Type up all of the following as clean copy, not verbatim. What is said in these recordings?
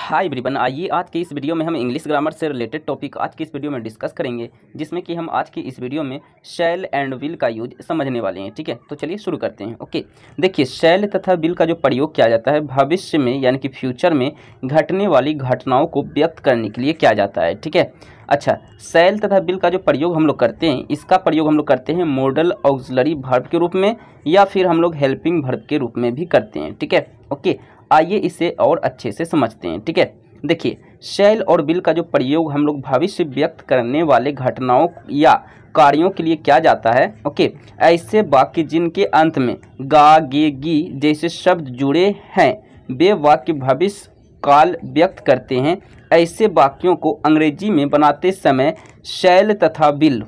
Hi everyone, आइए आज की इस वीडियो में हम इंग्लिश ग्रामर से रिलेटेड टॉपिक आज की इस वीडियो में डिस्कस करेंगे, जिसमें कि हम आज की इस वीडियो में शैल एंड विल का यूज समझने वाले हैं। ठीक है, तो चलिए शुरू करते हैं। ओके, देखिए शैल तथा विल का जो प्रयोग किया जाता है भविष्य में यानी कि फ्यूचर में घटने वाली घटनाओं को व्यक्त करने के लिए किया जाता है। ठीक है, अच्छा, शैल तथा विल का जो प्रयोग हम लोग करते हैं, इसका प्रयोग हम लोग करते हैं मॉडल ऑक्सिलरी वर्ब के रूप में या फिर हम लोग हेल्पिंग वर्ब के रूप में भी करते हैं। ठीक है, ओके, आइए इसे और अच्छे से समझते हैं। ठीक है, देखिए शैल और विल का जो प्रयोग हम लोग भविष्य व्यक्त करने वाले घटनाओं या कार्यों के लिए किया जाता है। ओके, ऐसे वाक्य जिनके अंत में गा गे गी जैसे शब्द जुड़े हैं वे वाक्य भविष्य काल व्यक्त करते हैं। ऐसे वाक्यों को अंग्रेजी में बनाते समय शैल तथा विल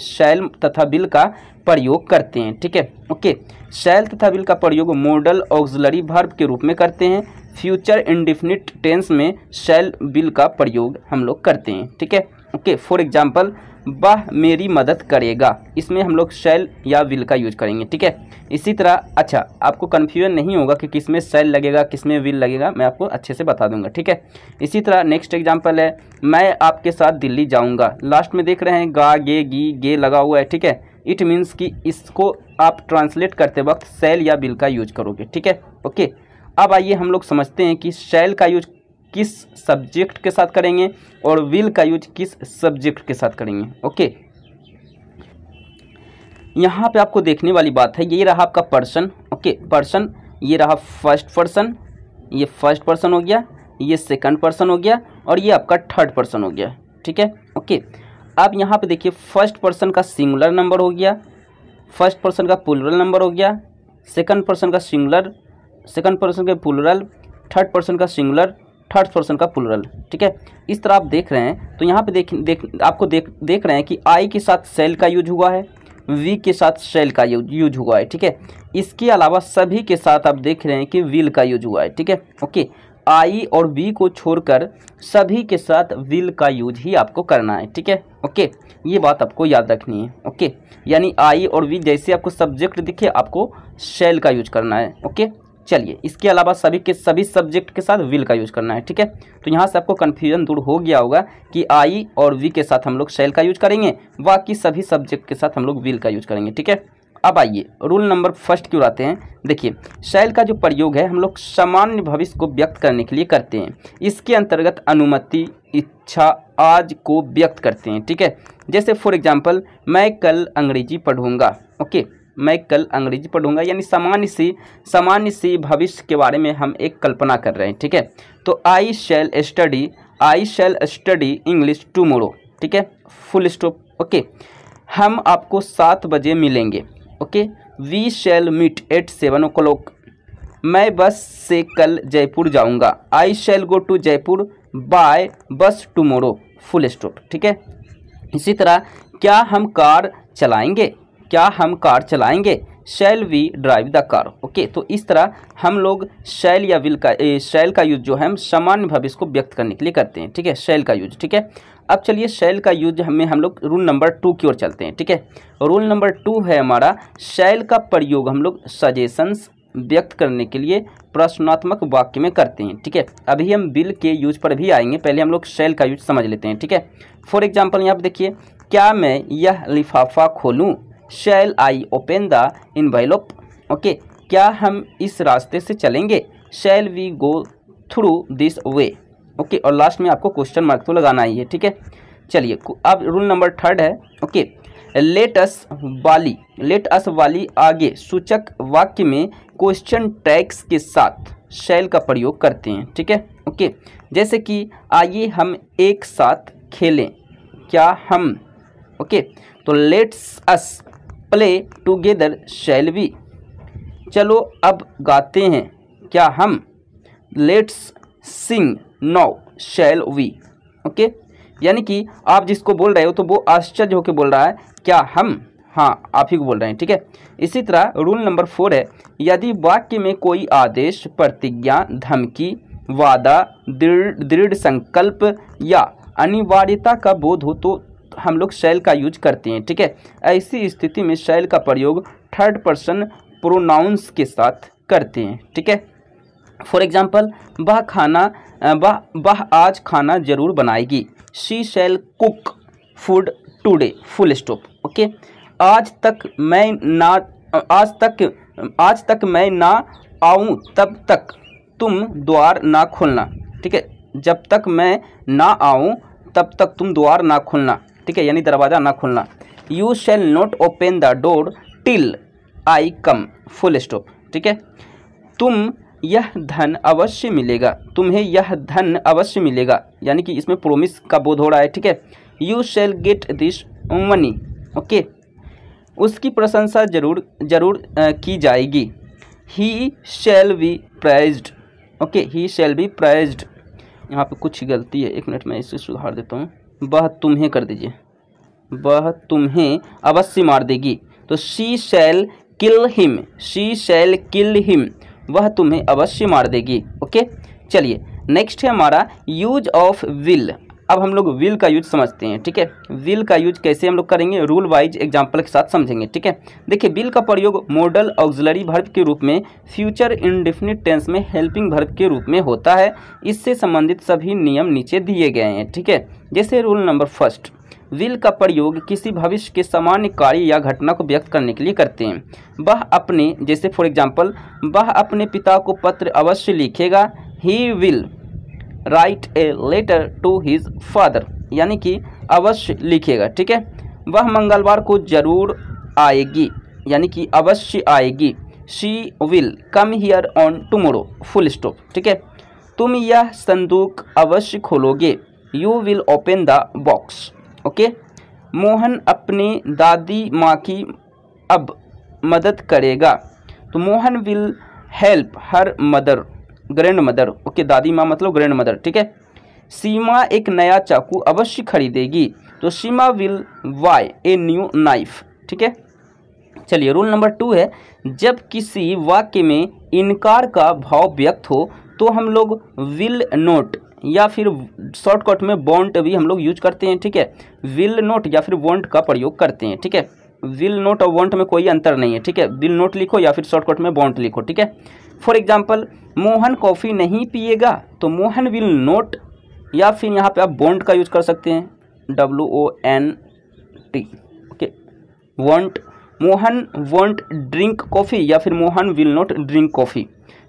शैल तथा विल का प्रयोग करते हैं। ठीक है, ओके, शैल तथा विल का प्रयोग मॉडल ऑक्सिलरी वर्ब के रूप में करते हैं। फ्यूचर इंडेफिनिट टेंस में शैल विल का प्रयोग हम लोग करते हैं। ठीक है, ओके, फॉर एग्जांपल वह मेरी मदद करेगा, इसमें हम लोग शैल या विल का यूज करेंगे। ठीक है, इसी तरह अच्छा आपको कन्फ्यूजन नहीं होगा कि किसमें शैल लगेगा किसमें विल लगेगा, मैं आपको अच्छे से बता दूंगा। ठीक है, इसी तरह नेक्स्ट एग्जांपल है मैं आपके साथ दिल्ली जाऊंगा। लास्ट में देख रहे हैं गा गे गी गे लगा हुआ है। ठीक है, इट मीन्स कि इसको आप ट्रांसलेट करते वक्त शैल या विल का यूज करोगे। ठीक है, ओके, अब आइए हम लोग समझते हैं कि शैल का यूज किस सब्जेक्ट के साथ करेंगे और विल का यूज किस सब्जेक्ट के साथ करेंगे। ओके, यहाँ पे आपको देखने वाली बात है, ये रहा आपका पर्सन। ओके, पर्सन, ये रहा फर्स्ट पर्सन, ये फर्स्ट पर्सन हो गया, ये सेकंड पर्सन हो गया और ये आपका थर्ड पर्सन हो गया। ठीक है, ओके, अब यहाँ पे देखिए फर्स्ट पर्सन का सिंगुलर नंबर हो गया, फर्स्ट पर्सन का प्लूरल नंबर हो गया, सेकंड पर्सन का सिंगुलर, सेकंड पर्सन का प्लूरल, थर्ड पर्सन का सिंगुलर, थर्ड पर्सन का प्लूरल। ठीक है, इस तरह आप देख रहे हैं तो यहाँ पे देख रहे हैं कि आई के साथ शैल का यूज हुआ है, वी के साथ शैल का यूज हुआ है। ठीक है, इसके अलावा सभी के साथ आप देख रहे हैं कि विल का यूज हुआ है। ठीक है, ओके, आई और वी को छोड़कर सभी के साथ विल का यूज ही आपको करना है। ठीक है, ओके, ये बात आपको याद रखनी है। ओके, यानी आई और वी जैसे आपको सब्जेक्ट दिखे आपको शैल का यूज करना है। ओके, चलिए इसके अलावा सभी सब्जेक्ट के साथ विल का यूज करना है। ठीक है, तो यहाँ से आपको कन्फ्यूजन दूर हो गया होगा कि आई और वी के साथ हम लोग शैल का यूज करेंगे, बाकी सभी सब्जेक्ट के साथ हम लोग विल का यूज करेंगे। ठीक है, अब आइए रूल नंबर फर्स्ट क्यों आते हैं। देखिए शैल का जो प्रयोग है हम लोग सामान्य भविष्य को व्यक्त करने के लिए करते हैं। इसके अंतर्गत अनुमति, इच्छा आज को व्यक्त करते हैं। ठीक है, जैसे फॉर एग्जांपल मैं कल अंग्रेजी पढ़ूंगा। ओके, मैं कल अंग्रेजी पढ़ूंगा, यानी सामान्य सी भविष्य के बारे में हम एक कल्पना कर रहे हैं। ठीक है, तो आई शैल स्टडी इंग्लिश टुमारो। ठीक है, फुल स्टॉप। ओके, हम आपको 7 बजे मिलेंगे। Okay, we shall meet at 7 o'clock। मैं बस से कल जयपुर जाऊंगा। I shall go to Jaipur by bus tomorrow, full stop. ठीक है, इसी तरह क्या हम कार चलाएंगे, shall we drive the car. Okay, तो इस तरह हम लोग शैल या विल का शैल का यूज जो है हम सामान्य भविष्य को व्यक्त करने के लिए करते हैं। ठीक है, शैल का यूज। ठीक है, अब चलिए शैल का यूज हम लोग रूल नंबर 2 की ओर चलते हैं। ठीक है, रूल नंबर 2 है हमारा शैल का प्रयोग हम लोग सजेशंस व्यक्त करने के लिए प्रश्नात्मक वाक्य में करते हैं। ठीक है, अभी हम विल के यूज पर भी आएंगे, पहले हम लोग शैल का यूज समझ लेते हैं। ठीक है, फॉर एग्जाम्पल यहाँ पर देखिए क्या मैं यह लिफाफा खोलूँ, shall I open the envelope. Okay, क्या हम इस रास्ते से चलेंगे, shall we go through this way. Okay, और लास्ट में आपको क्वेश्चन मार्क तो लगाना ही है। ठीक है, चलिए अब रूल नंबर 3 है। ओके, लेट अस वाली आगे सूचक वाक्य में क्वेश्चन टैग्स के साथ शैल का प्रयोग करते हैं। ठीक है, ओके, जैसे कि आइए हम एक साथ खेलें, क्या हम। ओके, तो let's us play together shall we. चलो अब गाते हैं, क्या हम। Let's sing now shall we. Okay, यानी कि आप जिसको बोल रहे हो तो वो आश्चर्य होकर बोल रहा है क्या हम, हाँ आप ही को बोल रहे हैं। ठीक है, इसी तरह रूल नंबर 4 है यदि वाक्य में कोई आदेश, प्रतिज्ञा, धमकी, वादा, दृढ़ संकल्प या अनिवार्यता का बोध हो तो हम लोग शैल का यूज करते हैं। ठीक है, ऐसी स्थिति में शैल का प्रयोग थर्ड पर्सन प्रोनाउंस के साथ करते हैं। ठीक है, फॉर एग्जाम्पल वह खाना वह आज खाना जरूर बनाएगी। She shall cook food today, full stop. Okay, आज तक मैं ना आऊँ तब तक तुम द्वार ना खोलना। ठीक है, जब तक मैं ना आऊँ तब तक तुम द्वार ना खोलना। ठीक है, यानी दरवाज़ा ना खोलना। You shall not open the door till I come, full stop. ठीक है, तुम्हें यह धन अवश्य मिलेगा, यानी कि इसमें प्रोमिस का बोध हो रहा है। ठीक है, you shall get this money. Okay, उसकी प्रशंसा जरूर की जाएगी। He shall be prized. Okay, he shall be prized. यहाँ पे कुछ गलती है, एक मिनट में इसे सुधार देता हूँ। वह तुम्हें कर दीजिए, वह तुम्हें अवश्य मार देगी। तो she shall kill him, she shall kill him, वह तुम्हें अवश्य मार देगी। ओके, चलिए नेक्स्ट है हमारा यूज ऑफ विल। अब हम लोग विल का यूज समझते हैं। ठीक है, विल का यूज कैसे हम लोग करेंगे, रूल वाइज एग्जांपल के साथ समझेंगे। ठीक है, देखिए विल का प्रयोग मॉडल ऑक्सिलरी वर्ब के रूप में, फ्यूचर इंडेफिनिट टेंस में हेल्पिंग वर्ब के रूप में होता है। इससे संबंधित सभी नियम नीचे दिए गए हैं। ठीक है, जैसे रूल नंबर फर्स्ट, विल का प्रयोग किसी भविष्य के सामान्य कार्य या घटना को व्यक्त करने के लिए करते हैं। वह अपने, जैसे फॉर एग्जांपल, वह अपने पिता को पत्र अवश्य लिखेगा। He will write a letter to his father, यानी कि अवश्य लिखेगा। ठीक है, वह मंगलवार को जरूर आएगी, यानी कि अवश्य आएगी। She will come here on tomorrow, full stop. ठीक है, तुम यह संदूक अवश्य खोलोगे। You will open the box. Okay, Mohan अपनी दादी माँ की अब मदद करेगा। तो Mohan will help her mother, grand mother. Okay, दादी माँ मतलब ग्रैंड मदर। ठीक है, सीमा एक नया चाकू अवश्य खरीदेगी। तो Seema will buy a new knife. ठीक है, चलिए रूल नंबर 2 है, जब किसी वाक्य में इनकार का भाव व्यक्त हो तो हम लोग विल नोट या फिर शॉर्टकट में वॉन्ट भी हम लोग यूज करते हैं। ठीक है, विल नोट या फिर वॉन्ट का प्रयोग करते हैं। ठीक है, विल नोट और वॉन्ट में कोई अंतर नहीं है। ठीक है, विल नोट लिखो या फिर शॉर्टकट में वॉन्ट लिखो। ठीक है, फॉर एग्जाम्पल, मोहन कॉफ़ी नहीं पिएगा, तो मोहन विल नोट, या फिर यहाँ पे आप वॉन्ट का यूज कर सकते हैं, WONT। Okay, won't, Mohan won't drink coffee, या फिर Mohan will not drink coffee.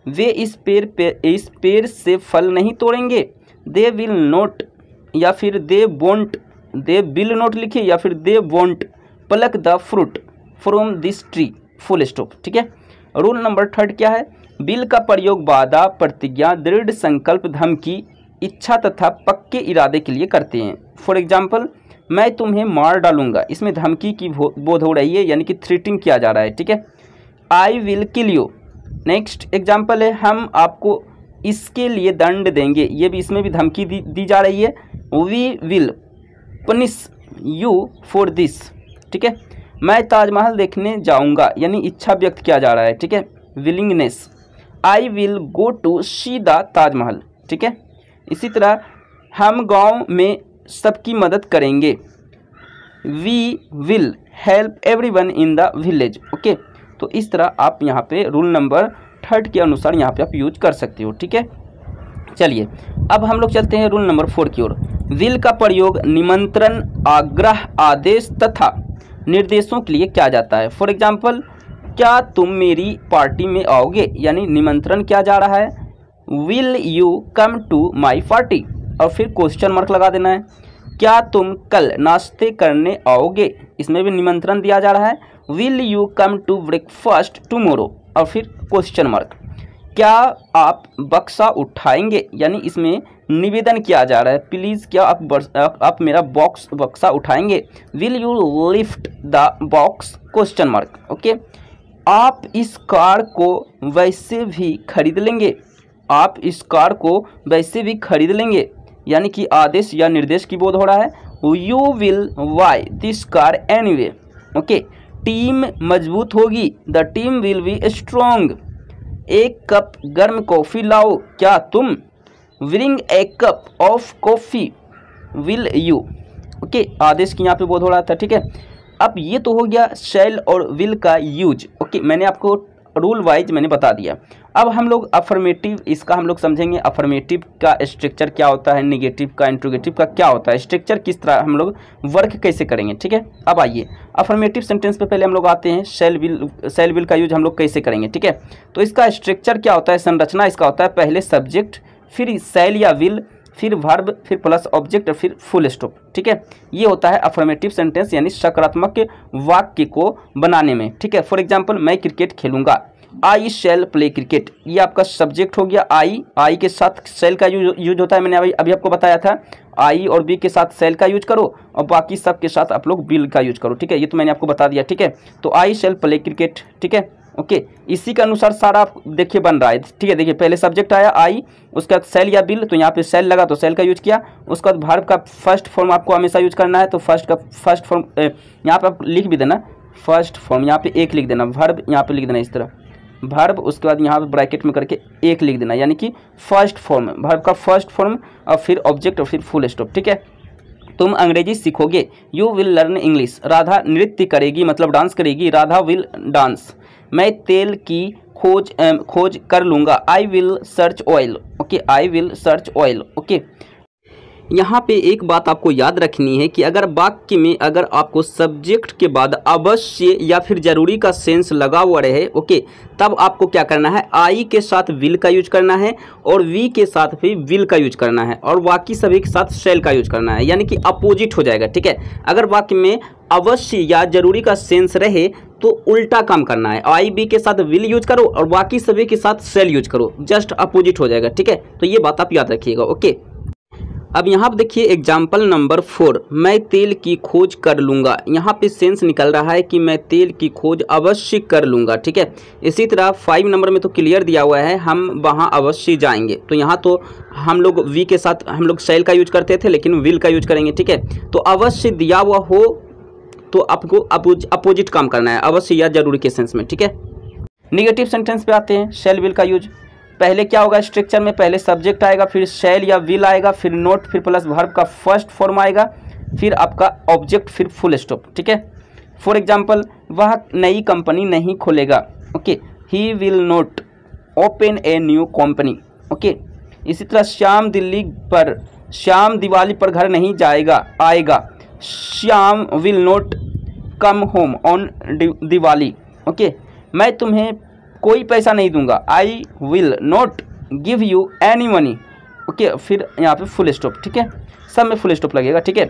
वे इस पेड़ से फल नहीं तोड़ेंगे। दे विल नॉट, या फिर they want, they will not लिखिए या फिर they want plug the fruit from this tree, full stop. ठीक है, रूल नंबर 3 क्या है, विल का प्रयोग वादा, प्रतिज्ञा, दृढ़ संकल्प, धमकी, इच्छा तथा पक्के इरादे के लिए करते हैं। फॉर एग्जाम्पल, मैं तुम्हें मार डालूंगा, इसमें धमकी की बोध हो रही है, यानी कि थ्रेटिंग किया जा रहा है। ठीक है, I will kill you. Next example है, हम आपको इसके लिए दंड देंगे, ये भी, इसमें भी धमकी दी जा रही है। We will punish you for this. ठीक है, मैं ताजमहल देखने जाऊंगा, यानी इच्छा व्यक्त किया जा रहा है। ठीक है, willingness. I will go to see the Taj Mahal. ठीक है, इसी तरह हम गांव में सबकी मदद करेंगे। We will help everyone in the village. Okay, तो इस तरह आप यहाँ पे रूल नंबर 3 के अनुसार यहाँ पे आप यूज कर सकते हो। ठीक है, चलिए अब हम लोग चलते हैं रूल नंबर 4 की ओर। विल का प्रयोग निमंत्रण, आग्रह, आदेश तथा निर्देशों के लिए किया जाता है। फॉर एग्जाम्पल, क्या तुम मेरी पार्टी में आओगे, यानी निमंत्रण किया जा रहा है। Will you come to my party, और फिर क्वेश्चन मार्क लगा देना है। क्या तुम कल नाश्ते करने आओगे, इसमें भी निमंत्रण दिया जा रहा है। Will you come to breakfast tomorrow, और फिर क्वेश्चन मार्क। क्या आप बक्सा उठाएंगे, यानी इसमें निवेदन किया जा रहा है, प्लीज़ क्या आप मेरा बक्सा उठाएंगे। Will you lift the box, question mark. Okay, आप इस कार को वैसे भी खरीद लेंगे, आप इस कार को वैसे भी खरीद लेंगे, यानी कि आदेश या निर्देश की बोध हो रहा है। You will buy this car anyway. Okay, team मजबूत होगी, the team will be strong. एक कप गर्म कॉफ़ी लाओ, क्या तुम। Bring a cup of coffee will you. Okay, आदेश की यहाँ पे बोध हो रहा था। ठीक है, अब ये तो हो गया शैल और विल का यूज। ओके, मैंने आपको रूल वाइज मैंने बता दिया। अब हम लोग अफर्मेटिव, इसका हम लोग समझेंगे अफर्मेटिव का स्ट्रक्चर क्या होता है, निगेटिव का, इंट्रोगेटिव का क्या होता है, स्ट्रक्चर किस तरह हम लोग वर्क कैसे करेंगे, ठीक है। अब आइए अफर्मेटिव सेंटेंस पे पहले हम लोग आते हैं, शैल विल का यूज हम लोग कैसे करेंगे, ठीक है। तो इसका स्ट्रक्चर क्या होता है, संरचना इसका होता है, पहले सब्जेक्ट, फिर शैल या विल, फिर वर्ब, फिर प्लस ऑब्जेक्ट, फिर फुल स्टॉप, ठीक है। ये होता है अफर्मेटिव सेंटेंस यानी सकारात्मक वाक्य को बनाने में, ठीक है। फॉर एग्जांपल मैं क्रिकेट खेलूंगा, आई शैल प्ले क्रिकेट, ये आपका सब्जेक्ट हो गया। आई के साथ शैल का यूज होता है, मैंने अभी आपको बताया था। आई और बी के साथ शैल का यूज करो और बाकी सब के साथ आप लोग विल का यूज करो, ठीक है। ये तो मैंने आपको बता दिया, ठीक है। तो आई शैल प्ले क्रिकेट, ठीक है, ओके। इसी के अनुसार सारा आप देखिए बन रहा है, ठीक है। देखिए पहले सब्जेक्ट आया आई, उसके बाद शैल या विल, तो यहाँ पे शैल लगा तो शैल का यूज किया। उसके बाद वर्ब का फर्स्ट फॉर्म आपको हमेशा यूज करना है, तो फर्स्ट फॉर्म यहाँ पे आप लिख भी देना, फर्स्ट फॉर्म यहाँ पे एक लिख देना, वर्ब यहाँ पे लिख देना इस तरह वर्ब, उसके बाद यहाँ पे ब्रैकेट में करके एक लिख देना, यानी कि फर्स्ट फॉर्म, वर्ब का फर्स्ट फॉर्म और फिर ऑब्जेक्ट और फिर फुल स्टॉप, ठीक है। तुम अंग्रेजी सीखोगे, you will learn English. Radha नृत्य करेगी मतलब डांस करेगी, राधा विल डांस। मैं तेल की खोज कर लूँगा, I will search oil, okay, I will search oil, okay. यहाँ पे एक बात आपको याद रखनी है कि अगर वाक्य में अगर आपको सब्जेक्ट के बाद अवश्य या फिर जरूरी का सेंस लगा हुआ रहे, ओके, तब आपको क्या करना है, आई के साथ विल का यूज करना है और वी के साथ भी विल का यूज करना है और बाकी सभी के साथ शैल का यूज करना है, यानी कि अपोजिट हो जाएगा, ठीक है। अगर वाक्य में अवश्य या जरूरी का सेंस रहे तो उल्टा काम करना है, आई बी के साथ विल यूज करो और बाकी सभी के साथ शैल यूज करो, जस्ट अपोजिट हो जाएगा, ठीक है। तो ये बात आप याद रखिएगा, ओके। अब यहाँ पर देखिए एग्जाम्पल नंबर 4, मैं तेल की खोज कर लूँगा। यहाँ पे सेंस निकल रहा है कि मैं तेल की खोज अवश्य कर लूँगा, ठीक है। इसी तरह 5 नंबर में तो क्लियर दिया हुआ है, हम वहाँ अवश्य जाएंगे, तो यहाँ तो हम लोग वी के साथ हम लोग शैल का यूज करते थे लेकिन विल का यूज करेंगे, ठीक है। तो अवश्य दिया हुआ हो तो आपको अपोजिट काम करना है, अवश्य या जरूरी के सेंस में, ठीक है। निगेटिव सेंटेंस पे आते हैं, शैल विल का यूज। पहले क्या होगा स्ट्रक्चर में, पहले सब्जेक्ट आएगा, फिर शैल या विल आएगा, फिर नोट, फिर प्लस वर्ब का फर्स्ट फॉर्म आएगा, फिर आपका ऑब्जेक्ट, फिर फुल स्टॉप, ठीक है। फॉर एग्जांपल वह नई कंपनी नहीं खोलेगा, okay, he will not open a new company, okay. इसी तरह श्याम दिवाली पर घर नहीं आएगा, Shyam will not come home on Diwali, okay. मैं तुम्हें कोई पैसा नहीं दूंगा, I will not give you any money, okay. फिर यहाँ पे फुल स्टॉप, ठीक है, सब में फुल स्टॉप लगेगा, ठीक है।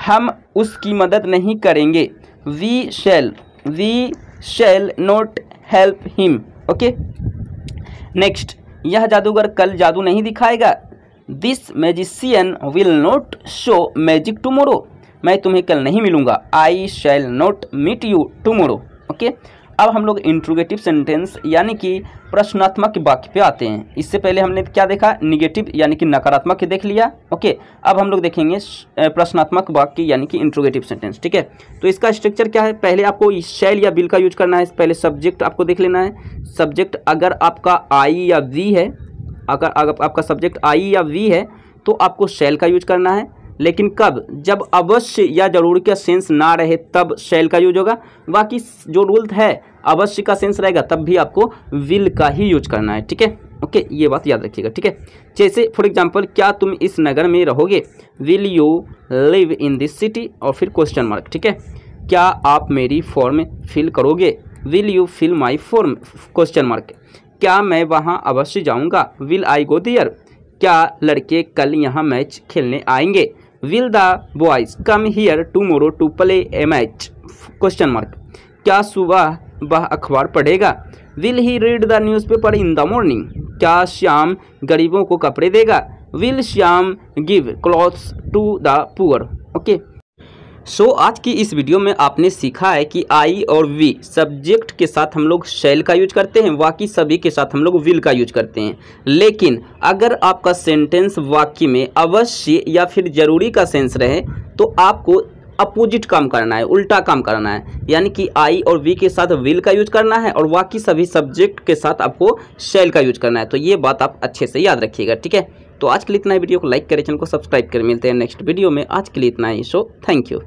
हम उसकी मदद नहीं करेंगे, we shall not help him, okay. Next, यह जादूगर कल जादू नहीं दिखाएगा, this magician will not show magic tomorrow. मैं तुम्हें कल नहीं मिलूंगा, I shall not meet you tomorrow, okay. अब हम लोग इंट्रोगेटिव सेंटेंस यानी कि प्रश्नात्मक वाक्य पे आते हैं। इससे पहले हमने क्या देखा, निगेटिव यानी कि नकारात्मक देख लिया, ओके। अब हम लोग देखेंगे प्रश्नात्मक वाक्य यानी कि इंट्रोगेटिव सेंटेंस, ठीक है। तो इसका स्ट्रक्चर क्या है, पहले आपको शैल या विल का यूज करना है, पहले सब्जेक्ट आपको देख लेना है। सब्जेक्ट अगर आपका आई या वी है, अगर आपका सब्जेक्ट आई या वी है तो आपको शैल का यूज करना है, लेकिन कब, जब अवश्य या जरूरी का सेंस ना रहे तब शैल का यूज होगा। बाकी जो रूल है अवश्य का सेंस रहेगा तब भी आपको विल का ही यूज करना है, ठीक है, ओके। ये बात याद रखिएगा, ठीक है। जैसे फॉर एग्जांपल, क्या तुम इस नगर में रहोगे, will you live in this city, और फिर क्वेश्चन मार्क, ठीक है। क्या आप मेरी फॉर्म फिल करोगे, will you fill my form, question mark. क्या मैं वहाँ अवश्य जाऊँगा, विल आई गो देयर। क्या लड़के कल यहाँ मैच खेलने आएंगे, will the boys come here tomorrow to play a match, question mark. क्या सुबह वह अखबार पढ़ेगा, will he read the newspaper in the morning. क्या श्याम गरीबों को कपड़े देगा, will Shyam give clothes to the poor, okay. So आज की इस वीडियो में आपने सीखा है कि आई और वी सब्जेक्ट के साथ हम लोग शैल का यूज करते हैं, बाकी सभी के साथ हम लोग विल का यूज करते हैं। लेकिन अगर आपका सेंटेंस वाक्य में अवश्य या फिर जरूरी का सेंस रहे तो आपको अपोजिट काम करना है, उल्टा काम करना है, यानी कि आई और वी के साथ विल का यूज करना है और बाकी सभी सब्जेक्ट के साथ आपको शैल का यूज करना है। तो ये बात आप अच्छे से याद रखिएगा, ठीक है। तो आज के लिए इतना ही, वीडियो को लाइक करें, चैनल को सब्सक्राइब करें, मिलते हैं नेक्स्ट वीडियो में। आज के लिए इतना ही, सो थैंक यू।